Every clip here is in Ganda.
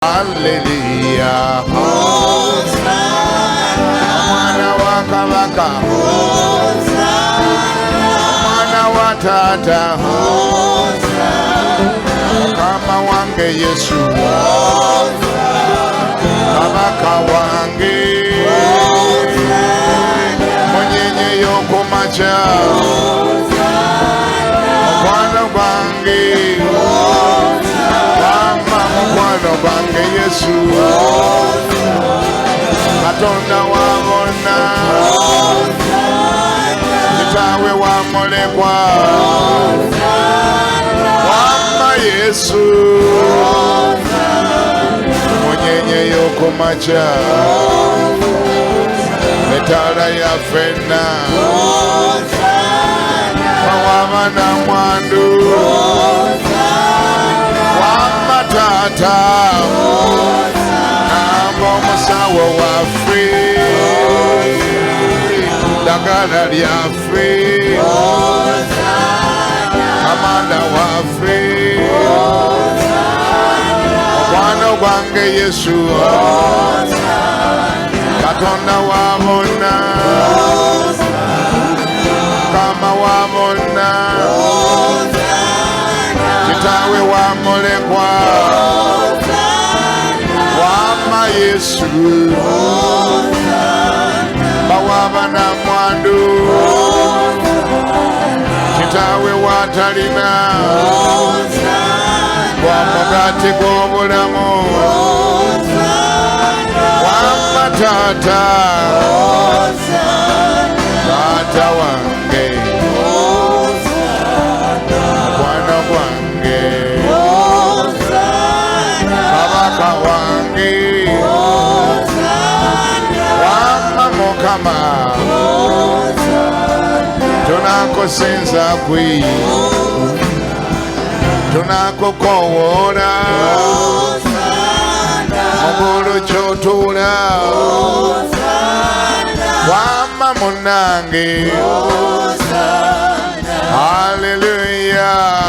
Hallelujah. Mwana wa kabaka, mwana wa tata, kama wange Yesu, kabaka wange, mwenyenye yoko macha, mwana wange, mwana wange Yesu, Katonda wabona, Kitawe wamolekwa, wama Yesu, mwenyenye yoko macha, metala ya fena, wama na mwandu, wama tata, namba musawo wa free, dagala lya free, amanda wa free, mwana wange Yesu, Katonda wabona, kama wabona, Kitawe wamolekwa, wama Yesu, bawaba na mwandu, Kitawe watalina, wamugati gw'obulamu, wama tata, tata wange, mwana wange, kabaka wange, wama mukama, tunakusinza kwi, tunakukowola, mugulu kyotula, wama munange, hallelujah,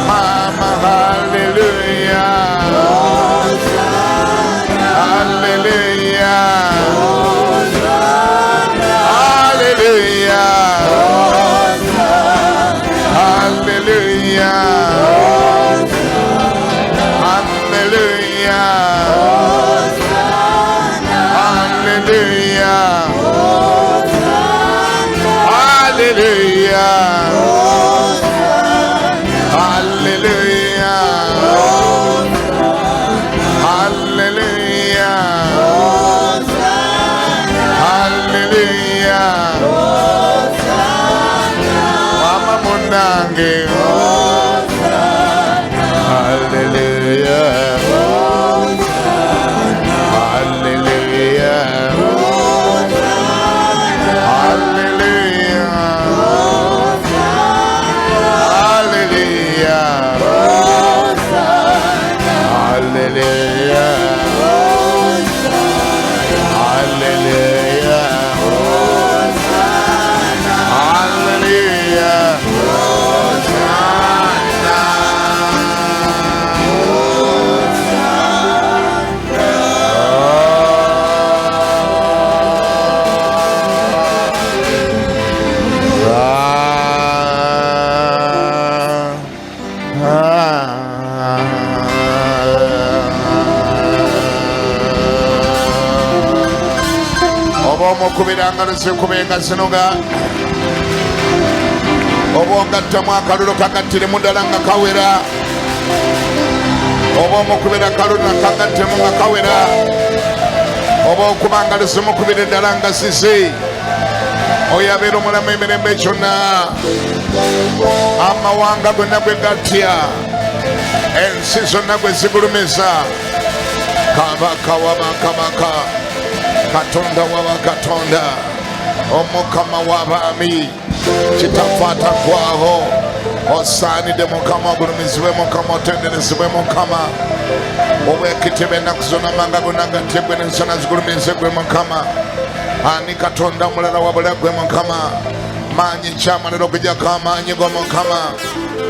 mama hallelujah, hallelujah, hallelujah, hallelujah, hallelujah, hallelujah, hallelujah, hallelujah, hallelujah, mama munange, hallelujah, hallelujah, hallelujah, Kubiranga nzikubenga zinoga obonga tamwa kalulu kakatire mudalanga kawera obo mukubira kalulu kakatire mu kawera obo kubanga lizimu kubire dalanga sisi oyabero mulama emirembe kyonna amawanga gonna gwe gatya ensi zonna gwe zigulumiza kabaka wabakabaka Katonda wabakatonda omukama w'abaami kitafaata gwaho osaanidde mukama ogulumizibwe mukama otenderezebwe mukama obwekitebe ennaku zonna amanga gonna gattebwe n'ensana zigulumize gwe mukama ani katonda omulala wabula gwe mukama maanyi kyamaliro okujjako amaanyi go mukama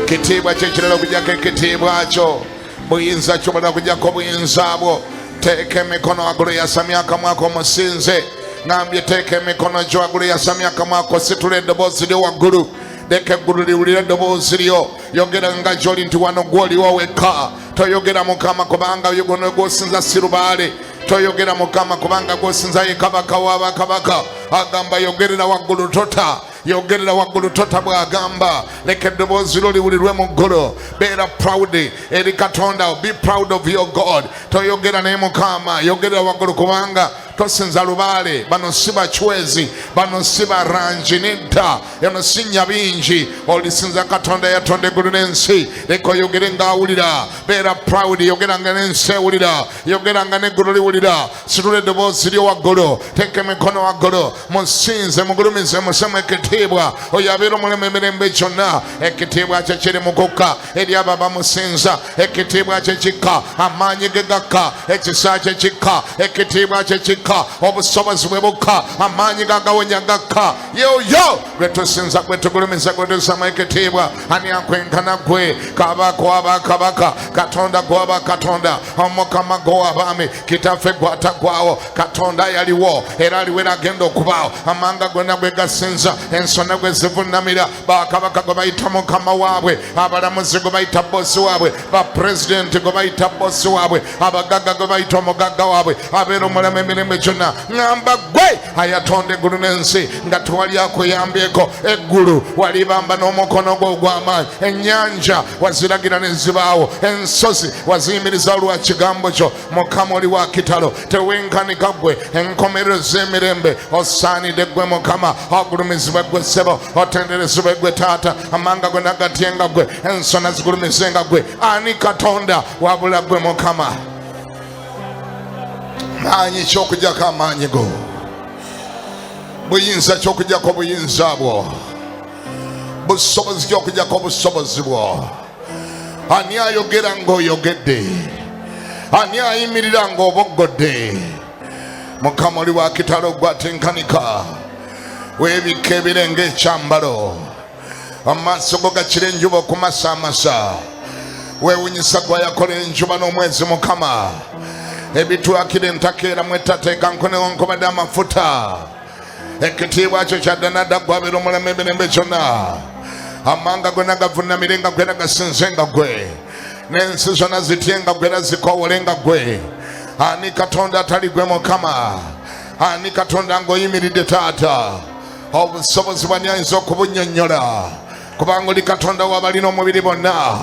kitiibwa kyekirala okujjako ekitiibwa kyo buyinza kyobola kujjako buyinza bwo. Teeka emikono waggulu yasamya akamwa ko musinze. Ngambye teeka emikono gyo waggulu yasamya akamwa ko, situla eddoboozi lyo waggulu. Leka eggulu liwulire eddoboozi lyo. Yogera nga gy'oli nti wano gw'oliwo wekka. Toyogera Mukama kubanga yogono gw'osinza si lubaale. Toyogera Mukama kubanga gw'osinza ye kabaka w'abakabaka. Agamba yogerera waggulu tota. Yogerera waggulu tota bw'agamba. Leka eddoboozi lyo liwulirwe mu ggulu. Beera proud eri Katonda. Be proud of your God. Toyogera naye Mukama. Yogerera waggulu kubanga tosinza lubaale. Bano si bachwezi, bano si barangi nedda. Eno si nyabingi. Olisinza Katonda yatonda eggulu n'ensi. Leka oyogere ng'awulira. Beera proud. Yogera nga n'ensi ewulira. Yogera nga n'eggulu liwulira. Situla eddoboozi lyo waggulu. Teeka emikono waggulu. Musinze, mugulumize, museme ekitiibwa. Oyo abeera omulema emirembe gyonna. Ekitiibwa kye kiri mu kukka eri abo abamusinza. Ekitiibwa kye kikka amaanyi ge gakka. Ekisa kye kikka. Ekitiibwa kye kikka. Obusobozi bwe bukka. Amaanyi gagawonya gakka. Yoyo gwe tusinza, gwe tugulumiza, gwe tusama ekitiibwa. Ani akwenkana gwe? Kabaka w'abakabaka. Katonda gw'abakatonda. Omukama gw'abaami. Kitaffe gw'atagwawo. Katonda yaliwo era aliwo era agenda okubaawo. Amanga gonna gwe gasinza. Ensona gwe zivunnamira. Bakabaka gwe bayita mukama waabwe. Abalamuzi gwe bayita bosi waabwe. Bapulezidenti gwe bayita bosi waabwe. Abagagga gwe bayita omugagga waabwe. Abeera omulema emirembe gyonna. Ngamba gwe ayatonda eggulu n'ensi nga tewali akuyambyeko. Eggulu walibamba n'omukono gwo ogw'amaanyi. Ennyanja waziragira ne zibaawo. Ensozi waziyimiriza olwa kigambo kyo. Mukama oli wa kitalo. Tewenkanika gwe. Enkomerero z'emirembe osaanidde gwe Mukama. Ogulumizibwe gwe ssebo. Otenderezebwe gwe Taata. Amanga gwe nagatyenga gwe. Ensona zigulumizenga gwe. Ani Katonda wabula gwe Mukama? Maanyi ky'okuggyako amaanyi go. Buyinza ky'okuggyako buyinza bwo. Busobozi ky'okuggyako busobozi bwo. Ani ayogera ng'oyogedde? Ani ayimirira ng'oboggodde? Mukama oli wa kitalo gwatenkanika. Weebikka ebirenge ekyambalo. Amaaso go gakira enjuba okumasaamasa. Weewunyisa gwe yakola enjuba n'omwezi Mukama. Ebitwakira entakeera mwetateeka nkonewonkobadde amafuta. Ekitiibwa kyo kyaddanadda gwabeera omulema emirembe gyonna. Amanga gonna gavunnamirenga gwe era gasinzenga gwe. N'ensi zonna zityenga gwe era zikoowolenga gwe. Ani Katonda atali gwe Mukama? Ani Katonda ng'oyimiridde Taata? Obusobozi bw'ani ayinza okubunnyonnyola? Kubanga oli Katonda w'abalina omubiri bonna.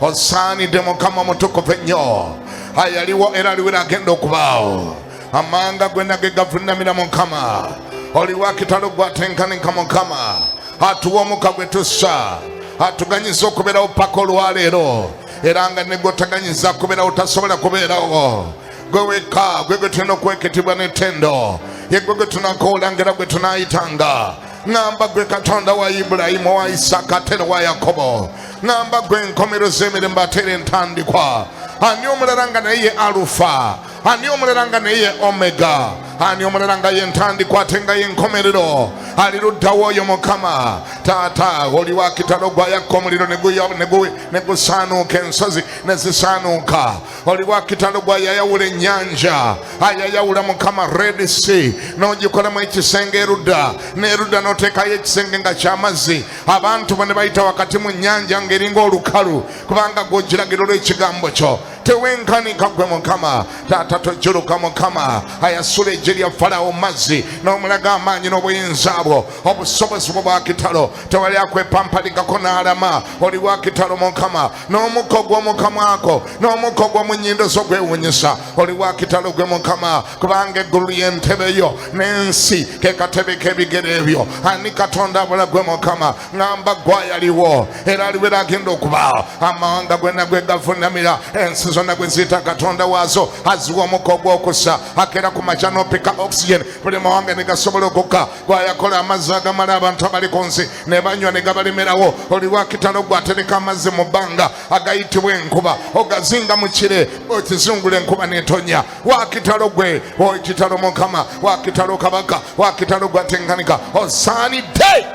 Osaanidde Mukama mutukuvu ennyo. Ayaliwo era aliwo era agenda okubaawo. Amanga gwenna ge gavunnamira Mukama. Oli wa kitalo gwatenkanika Mukama. Atuwa omuka gwe tussa. Atuganyiza okubeerawo paka olwaleero. Era nga ne gwotaganyiza kubeerawo tasobola kubeerawo. Gwe wekka gwe gwe tulina okweketibwa n'ettendo. Ye gwe gwe tunakoolanga era gwe tunaayitanga. Ngamba gwe Katonda wa Ibulayimu, wa Isaaka ate wa Yakobo. Ngamba gwe enkomero z'emirembe ate era entandikwa. Ani omulala nga naye ye Alufa? Ani omulala nga naye ye Omega? Ani omulala nga ye entandikwa ate nga ye enkomerero? Ali luddawo oyo Mukama. Taata oli wa kitalo gwayakka omuliro ne gusaanuuka, ensozi ne zisaanuuka. Oli wa kitalo gwayayawula ennyanja. Ayayawula Mukama Red Sea n'ogikolamu ekisenge erudda. N'erudda n'oteekayo ekisenge nga ky'amazzi. Abantu bane bayita wakati mu nnyanja ng'eringa olukalu. Kubanga gw'ogiragira olw'ekigambo kyo. Tewenkanika gwe Mukama. Taata tojjuluka Mukama. Ayasula eggye lya Falaawo mazzi n'omulaga amaanyi n'obuyinza bwo. Obusobozi bwo bwa kitalo. Tewali akwepampalikako n'alama. Oli wa kitalo Mukama. N'omukka gw'omukama ako n'omukka gw'omu nnyindo zo gwewunyisa. Oli wa kitalo gwe Mukama. Kubanga eggulu y'entebe yo n'ensi ke katebe k'ebigere ebyo. Ani Katonda abula gwe Mukama? Ngamba gwayaliwo era aliwo era agenda okubaawo. Amawanga gwenna gwe gavunnamira. Ensi zonna gwe ziyita Katonda waazo aziwa omukka ogw'okussa. Akeera ku makya n'opika oxygen. Buli mawanga ne gasobola okukka. Gwayakola amazzi agamala abantu abali ku nsi ne banywa ne gabalemerawo. Oli wa kitalo gwatereka amazzi mu bbanga agayitibwa enkuba. Ogazinga mu kire okizungula enkuba n'etonnya. Wa kitalo gwe, wa kitalo Mukama, wa kitalo Kabaka, wa kitalo gwatenkanika. Osaanidde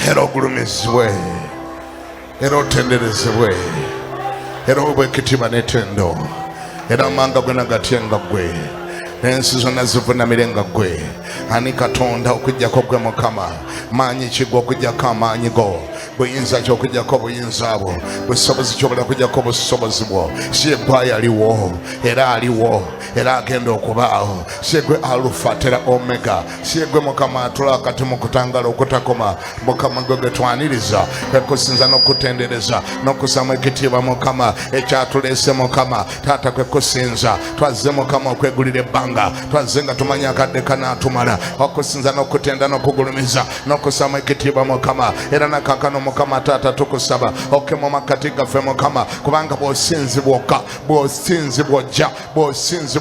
era ogulumizibwe era otenderezebwe era bwe kitiba n'ettendo, era amanga gonna gatye nga ggwe, n'ensi zonna zivunamire nga ggwe. Ani Katonda okuggyako ggwe Mukama? Maanyi ki ggwe okuggyako amaanyi go? Buyinza ki okuggyako obuyinza bwo? Busobozi ki obulala okuggyako obusobozi bwo? Si ye ggwe aliwo era agenda okubaawo. Si ye ggwe Alufa tera Omega. Si ye ggwe Mukama atula wakati mu kutangala okutakoma. Mukama gwe gwe twaniriza, kwekusinza n'okutendereza n'okusaamu ekitiibwa Mukama ekyatuleese Mukama. Taata kwekusinza, twazze Mukama okwegulira ebbanga, twazze nga tumanya akadde kanaatumala, okusinza n'okutenda n'okugulumiza n'okusaamu ekitiibwa Mukama. Era nakakano Mukama Taata tukusaba okemo makati gaffe Mukama, kubanga bw'osinzibwa okka, bw'osinzibwa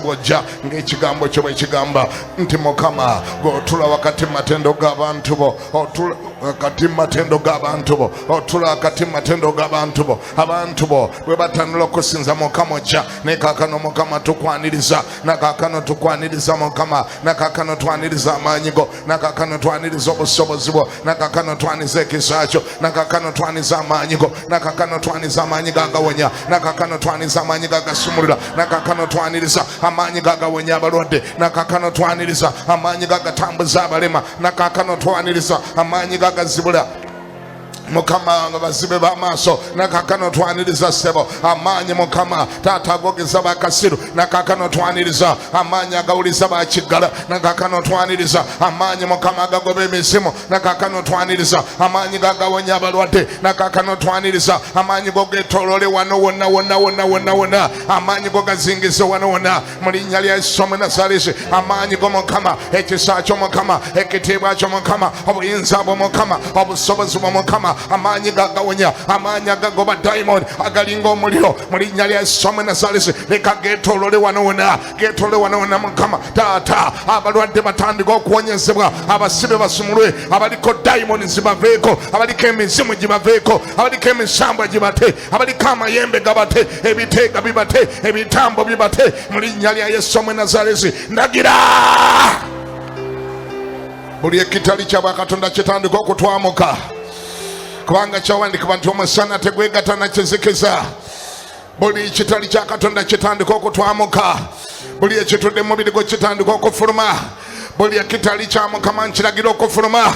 ojja ng'ekigambo kyo bwe kigamba nti Mukama gweotula wakati mu matendo g'abantu bo, otula wakati mu matendo g'abantu bo, otula wakati mu matendo g'abantu bo. Abantu bo bwe batandula okusinza Mukama ojja. Ne kaakano Mukama tukwaniriza, nakaakano tukwaniriza Mukama, nakaakano twaniriza amaanyi go, nakaakano twaniriza obusobozi bwo, nakaakano twaniza ekisa kyo, nakaakano twaniza amaanyi go, nakaakano twaniza amaanyi gagawonya, nakaakano twaniza amaanyi gagasumulula, nakaakano twaniriza amaanyi gagawonya abalwadde, nakaakano twaniriza amaanyi gagatambuza abalema, nakaakano twaniriza amaanyi gagazibula Mukama bazibe b'amaaso, nakakano twaniriza ssebo amaanyi Mukama Taata agogeza bakasiru, nakakano twaniriza amaanyi agawuliza bakiggala, nakakano twaniriza amaanyi Mukama agagoba emizimu, nakakano twaniriza amaanyi gagawonya abalwadde, nakakano twaniriza amaanyi gogetolole wano wonna, amaanyi gogazingize wano wonna mu linnya lya Yesu Omunazaalesi. Amaanyi go Mukama, ekisa kyo Mukama, ekitiibwa kyo Mukama, obuyinza bwo Mukama, obusobozi bwo Mukama, amaanyi gagawonya, amaanyi agagoba diamond agalinga omuliro mu linnya lya Yesu Omunazaalesi. Leka getolole wano wonna Mukama Taata, abalwadde batandika okuwonyezebwa, abasibe basumulwe, abaliko diamond zibaveeko, abaliko emizimu gibaveeko, abaliko emisambwa gibate, abaliko amayembe gabate, ebiteega bibate, ebitambo bibate mu linnya lya Yesu Omunazaalesi. Ndagira buli ekitali kya Katonda kitandika okutwamuka, kubanga kyawandikibwa nti omusana tegwegatta na kizikiza. Buli kitali kya Katonda kitandika okutwamuka, buli ekitudde mu mubiri gwo kitandika okufuluma, buli ekitali kya Mukama nkiragira okufuluma,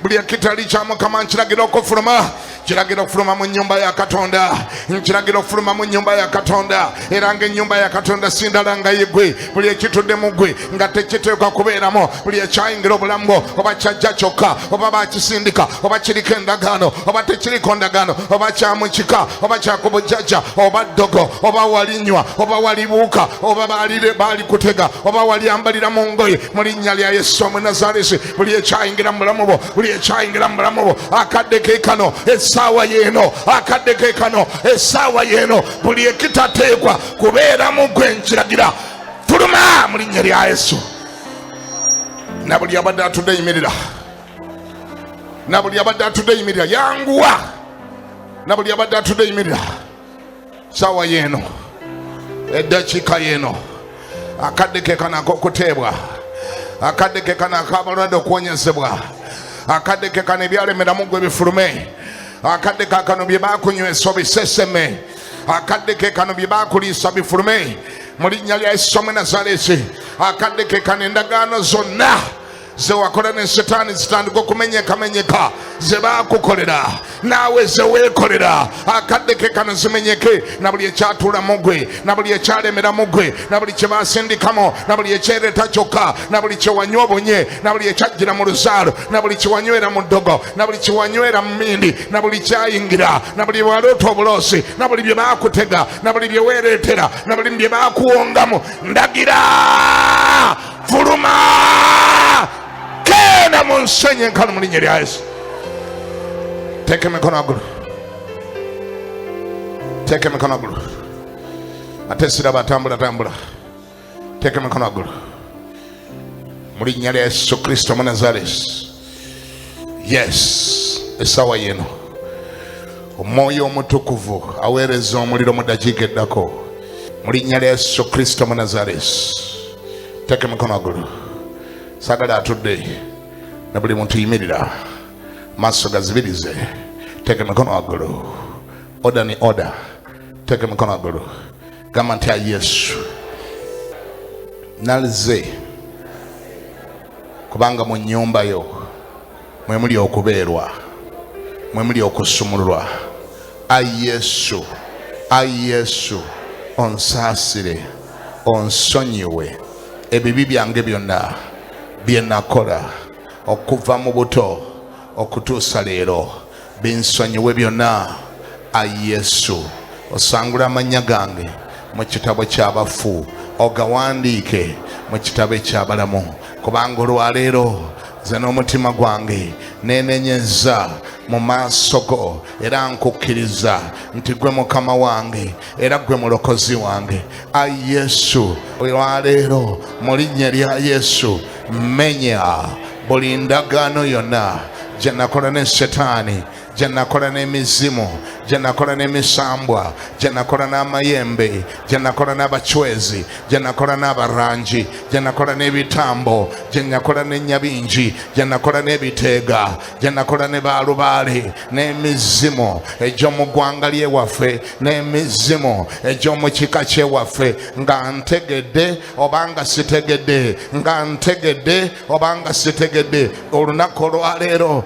buli ekitali kya Mukama nkiragira okufuluma. Kiragira okufuluma mu nnyumba ya Katonda, nkiragira okufuluma mu nnyumba ya Katonda, era ng'ennyumba ya Katonda sindala nga yegwe. Buli ekitudde mu gwe nga tekiteekwa kubeeramu, buli ekyayingira obulamu bwo, oba kyajja kyokka, oba bakisindika, oba kiriko endagaano, oba tekiriko ndagaano, oba kyamukika, oba kyakubujjajja, oba ddogo, oba walinywa, oba walibuuka, oba baali kutega, oba waliyambalira mu ngoye, mu linnya lya Yesu Omunazaalesi. Buli ekyayingira mu bulamu bwo, buli ekyayingira mu bulamu bwo, akadde keekano essaawa y'eno, akadde keekano essaawa y'eno, buli ekitateekwa kubeera mu gwe nkiragira fuluma mu linnya lya Yesu. Na buli abadde atudde yimirira, na buli abadde atudde yimirira, yanguwa, na buli abadde atudde yimirira, essaawa y'eno, eddakiika y'eno, akadde keekano ak'okuteebwa, akadde keekano ak'abalwadde okuwonyezebwa, akadde keekano ebyalemeramu gwe bifulume, akadde keekano bye bakunywesa biseseme, akadde keekano bye bakuliisa bifulume mu linnya lya Yesu Omunazaalesi. Akadde keekano endagaano zonna ze wakola ne Setaani zitandika okumenyekamenyeka, ze baakukolera naawe ze weekolera, akadde keekano zimenyeke, na buli ekyatuula mu gwe, na buli ekyalemera mu gwe, na buli kye baasindikamu, na buli ekyereeta kyokka, na buli kye wanywa obunye, na buli ekyajjira mu luzaalo, na buli kye wanywera mu ddogo, na buli kye wanywera mu mindi, na buli kyayingira, na buli bye waloota obuloosi, na buli bye baakutega, na buli bye weereetera, na buli bye baakuwongamu, ndagira fuluma kenda mu nsenyi enkalu mu linnya lya Yesu. Teeka emikono waggulu, teeka emikono waggulu, ate siraba tambula. Teeka emikono waggulu mu linnya lya Yesu Kristo Omunazaalesi. Yes, essaawa y'eno Omwoyo Omutukuvu aweereza omuliro mu ddakiika eddako mu linnya lya Yesu Kristo Omunazaalesi. Teeka emikono waggulu, saagala atudde, na buli muntu yimirira, maaso gazibirize. Teeka emikono waggulu. Oda ni oda. Take him guru. Come and tell Yesu. Nalize. Kubanga mu nyumba yo. Mwe muli okubeerwa. Mwe muli okusumululwa. Ayi Yesu. Ayi Yesu. Onsaasire. Onsonyiwe. Ebibi byange byonna bye nakola okuva mu buto okutuusa leero binsonyiwe byonna. Ayi Yesu. Osangula amannya gange mu kitabo ky'abafu ogawandiike mu kitabo eky'abalamu, kubanga olwaleero nze n'omutima gwange neenenyeza mu maaso go era nkukkiriza nti gwe mukama wange era gwe mulokozi wange. Ayi Yesu, olwaleero mu linnya lya Yesu menya buli ndagaano yonna gye nakola ne Setaani, gye nakola n'emizimu, gye nakola n'emisambwa, gye nakola n'amayembe, gye nakola n'abachwezi, gye nakola n'abarangi, gye nakola n'ebitambo, gye nakola n'ennyabingi, gye nakola n'ebiteega, gye nakola ne baalubaale, n'emizimu egy'omu ggwanga ly'ewaffe, n'emizimu egy'omu kika ky'ewaffe, nga ntegedde oba nga sitegedde, nga ntegedde oba nga sitegedde. Olunaku olwaleero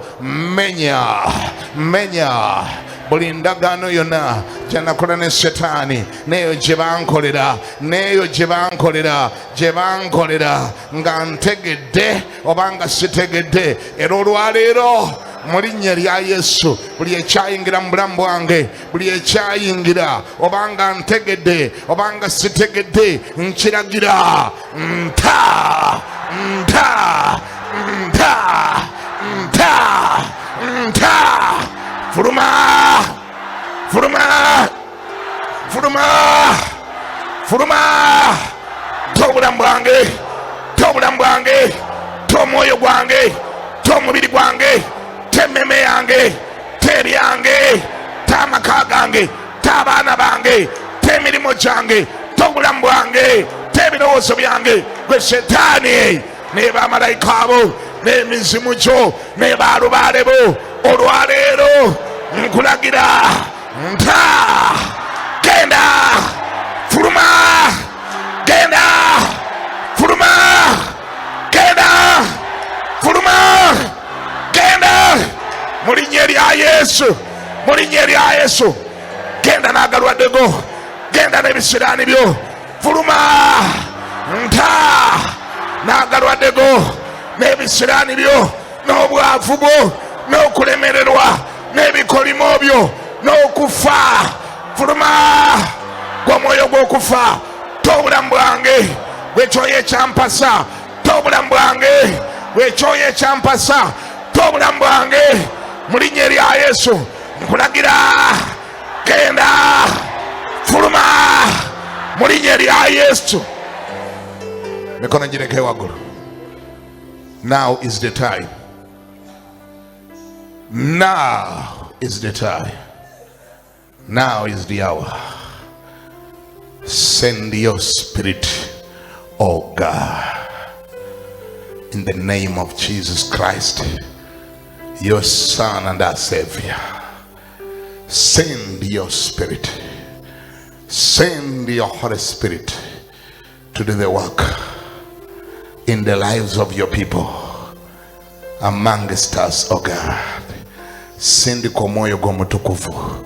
menya buli ndagaano yonna gye nakola ne Setaani, n'eyo gye bankolera nga ntegedde oba nga sitegedde. Era olwaleero mu linnya lya Yesu buli ekyayingira mu bulamu bwange, buli ekyayingira oba nga ntegedde oba nga sitegedde, nkiragira nta. Furuma tobulamu bwange, tomwoyo gwange, tomubiri gwange, tememe yange, teryange, tamaka gange, tabaana bange, temirimu gyange, tobulamu bwange, tebirowoozo byange. Gwe Setaani ne bamalayika abo n'emizimu gyo ne baalubaale bo, olwaleero nkulagira nta genda furuma mu linnya lya Yesu genda n'agalwaddego, genda n'ebisiraani byo, furuma nta n'agalwaddego n'ebisiraani byo, n'obwavu bwo, n'okulemererwa, n'ebikolimo byo, n'okufa. Furuma gw'omwoyo gw'okufa, t'obulamu bwange bw'ekyoyo ekyampasa, t'obulamu bwange bw'ekyoyo ekyampasa, t'obulamu bwange. Mu linnya lya Yesu nkulagira genda furuma mu linnya lya Yesu. Mikono gireke waggulu. Now is the time. Now is the time. Now is the hour. Send your spirit, oh God, in the name of Jesus Christ, your Son and our Savior. Send your spirit. Send your Holy Spirit to do the work in the lives of your people, amongst us, oh God. Sindika omwoyo gw'omutukuvu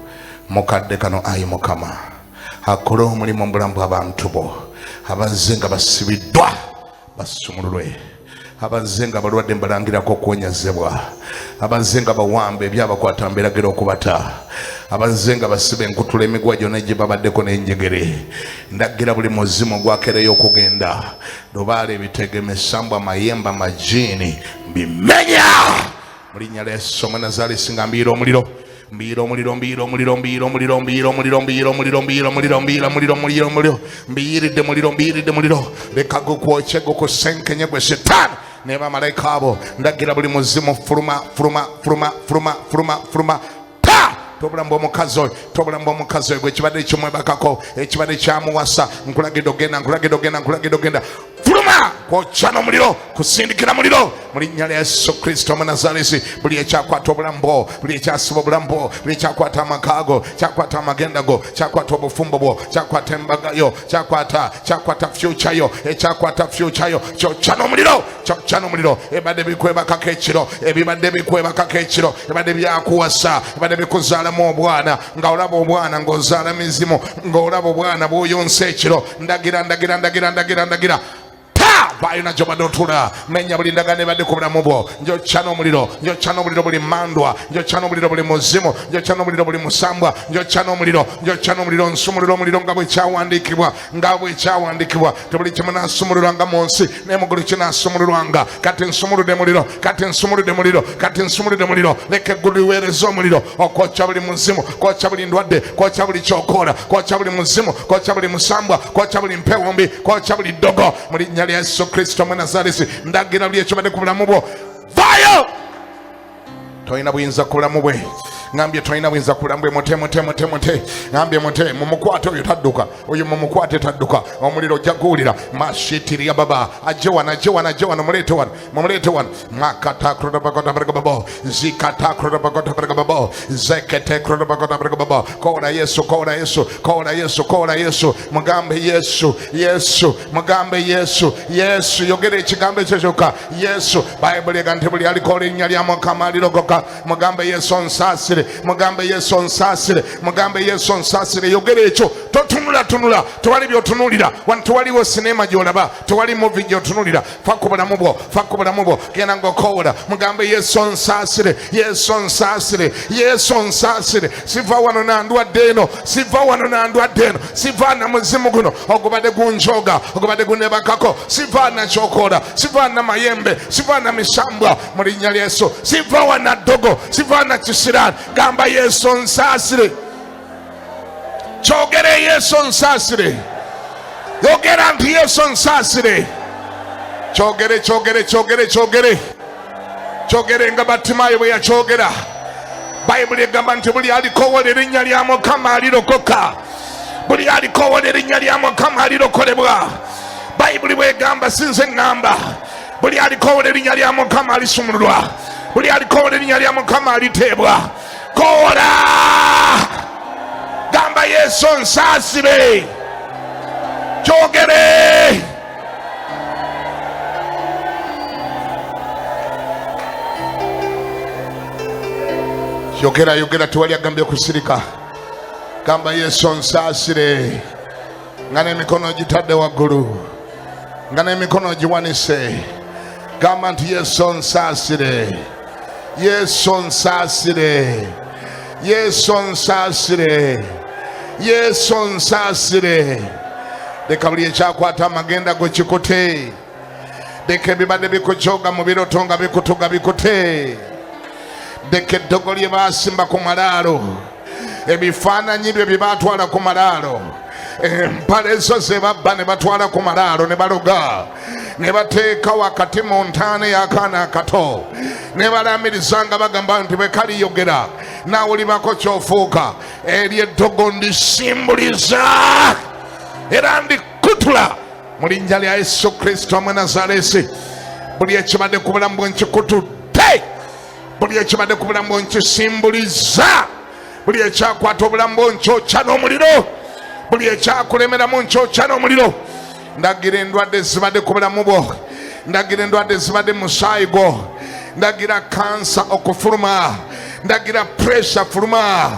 mukadde kano, ayi Mukama, akole omulimu mu bulamu bw'abantu bo, abazze nga basibiddwa basumululwe, abazze nga balwadde mbalangirako okuwonyezebwa, abazze nga bawambe ebyabakwata mbiragiro okubata, abazze nga basiba enkutula emigwa gyonna gye babaddeko n'enjegere. Ndagira buli muzimu gwakereyo okugenda, lubaale, ebitege, emisambwa, amayembe, amajiini, mbimenya mu linnya lya Yesu Omunazaalesi. Nga mbiira omuliro, mbiira omuliro, mbiira omuliro, mbiira omuliro, mbiira omuliro, mbiira omuliro, mbiira omuliro, mbiira omuliro, mbiira omuliro, mbiiridde muliro, mbiiridde muliro, leka gukwoke gukusenkenye gwe Setaani ne bamalayika abo. Ndagira buli muzimu furuma, furuma, furuma, furuma, furuma, furuma. Tobulamu bw'omukazi oyo, tobulamu bw'omukazi oyo, gwe ekibadde kimwebakako, ekibadde kyamuwasa, nkulagidde ogenda, nkulagidde ogenda, nkulagidde ogenda, furuma kwokya n'omuliro, kusindikira muliro mu linnya lya Yesu Kristo Omunazaalesi. Buli ekyakwata obulamu bwo, buli ekyasiba obulamu bwo, buli ekyakwata amaka go, kyakwata amagenda go, kyakwata obufumbo bwo, kyakwata embaga yo, kyakwata future yo, ekyakwata future yo, kyokya n'omuliro, kyokya n'omuliro. Ebadde bikwebakako ekiro, ebibadde bikwebakako ekiro, ebadde byakuwasa, ebadde bikuzaalamu obwana, nga olaba obwana ng'ozaala mizimu, ng'olaba obwana bw'oyonsa ekiro. Ndagira Bayina gy'obadde otula, menya buli ndagaano ebadde ku bulamu bwo. Njokya n'omuliro, njokya n'omuliro buli mandwa, njokya n'omuliro buli muzimu, njokya n'omuliro buli musambwa, njokya n'omuliro, nsumulula omuliro nga bwe kyawandiikibwa. Tebuli kimu naasumululwanga mu nsi n'emugulu kinaasumululwanga. Kati nsumuludde muliro, leka eggulu liweereze omuliro okwokya buli muzimu, kwokya buli ndwadde, kwokya buli kyokoola, kwokya buli muzimu, kwokya buli musambwa, kwokya buli mpewombi, kwokya buli ddogo mu linnya lya Yesu Kristo Omunazaalesi. Ndagira buli ekibadde ku bulamu bwo, vaayo. Tolina buyinza ku bulamu bwe. Ngambye tolina buyinza ku bulamu bwe. Mute. Ngambye mute, mumukwate oyo tadduka, oyo mumukwate tadduka. Omuliro ojja guwulira. Mashitiria baba, ajje wano, mumuleete wano. Makata kurabagota baragababo, zikata kurabagota baragababo, zekete kurabagota baragababo. Kola Yesu. Mugambe Yesu, yogere ekigambo ekyo kyokka. Yesu, Bayibuli egamba nti buli alikola erinnya lya Mukama alirokoka. Mugambe Yesu onsaasire, yogere ekyo. Totunula, tewali by'otunuulira wano, tewaliwo sinema gy'olaba, tewali movie gy'otunuulira. Fa ku bulamu bwo, genda ng'okoola. Mugambe Yesu onsaasire. Siva wano na ndwadde eno, siva na muzimu guno ogubadde gunjoga, ogubadde gunebakako, siva na kyokoola, siva na mayembe, siva na misambwa mu linnya lya Yesu, siva wana ddogo, siva na kisirani. Gamba Yesu onsaasire. Kyogere Yesu onsaasire. Yogera nti Yesu onsaasire. Kyogere nga Batimayo bwe yakyogera. Bayibuli egamba nti buli alikowoola erinnya lya Mukama alirokoka. Buli alikowoola erinnya lya Mukama alirokolebwa. Bayibuli bwegamba, sinze ngamba, buli alikowoola erinnya lya Mukama alisumululwa. Buli alikowoola erinnya lya Mukama aliteebwa. Koola, gamba Yesu onsaasire. Kyogere. Yogera, tewali agambye kusirika. Gamba Yesu onsaasire. Nga n'emikono gitadde waggulu, nga n'emikono giwanise. Gamba nti Yesu onsaasire. Leka buli ekyakwata amagenda go kikute. Leka ebibadde bikujoga mu biroto nga bikutuga bikute. Leka eddogo lye baasimba ku malaalo, ebifaananyi bye batwala ku malaalo, empale ezo ze babba ne batwala ku malaalo ne baloga, ne bateeka wakati mu ntaana y'akaana akato, ne balamiriza nga bagamba nti bwe kaliyogera naawe olibako ky'ofuuka. Eri eddogo ndisimbuliza era ndikutula mu linnya lya Yesu Kristo Omunazaalesi. Buli ekibadde ku bulamu bwe nkikutudde, buli ekibadde ku bulamu bwe nkisimbuliza. Buli ekyakwata obulamu bwo nkyokya n'omuliro, buli ekyakulemeramu nkyokya n'omuliro. Ndagira endwadde ezibadde ku bulamu bwo, ndagira endwadde ezibadde mu musaayi gwo, ndagira kansa okufuluma, ndagira pressure fuluma,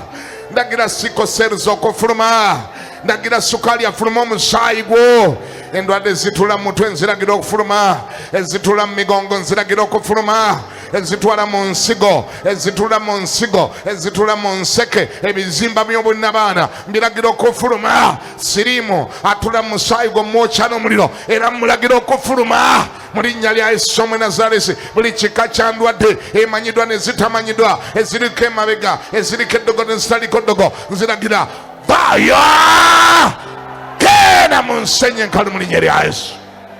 ndagira sickle cells okufuluma, ndagira sukaali afuluma omusaayi gwo. Endwadde ezitula mu mutwe nziragira okufuluma, ezitula mu migongo nziragira okufuluma, ezitula mu nsigo, ezitula mu nseke, ebizimba by'obunabaana mbiragira okufuluma. Siriimu atula mu musaayi gwo mwokya n'omuliro era mulagira okufuluma mu linnya lya Yesu Omunazaalesi. Buli kika kya ndwadde emanyiddwa ne zitamanyiddwa, eziriko emabega, eziriko eddogo ne zitaliko ddogo, nziragira vaayo, genda mu nsenyi enkalu mu linnya lya Yesu.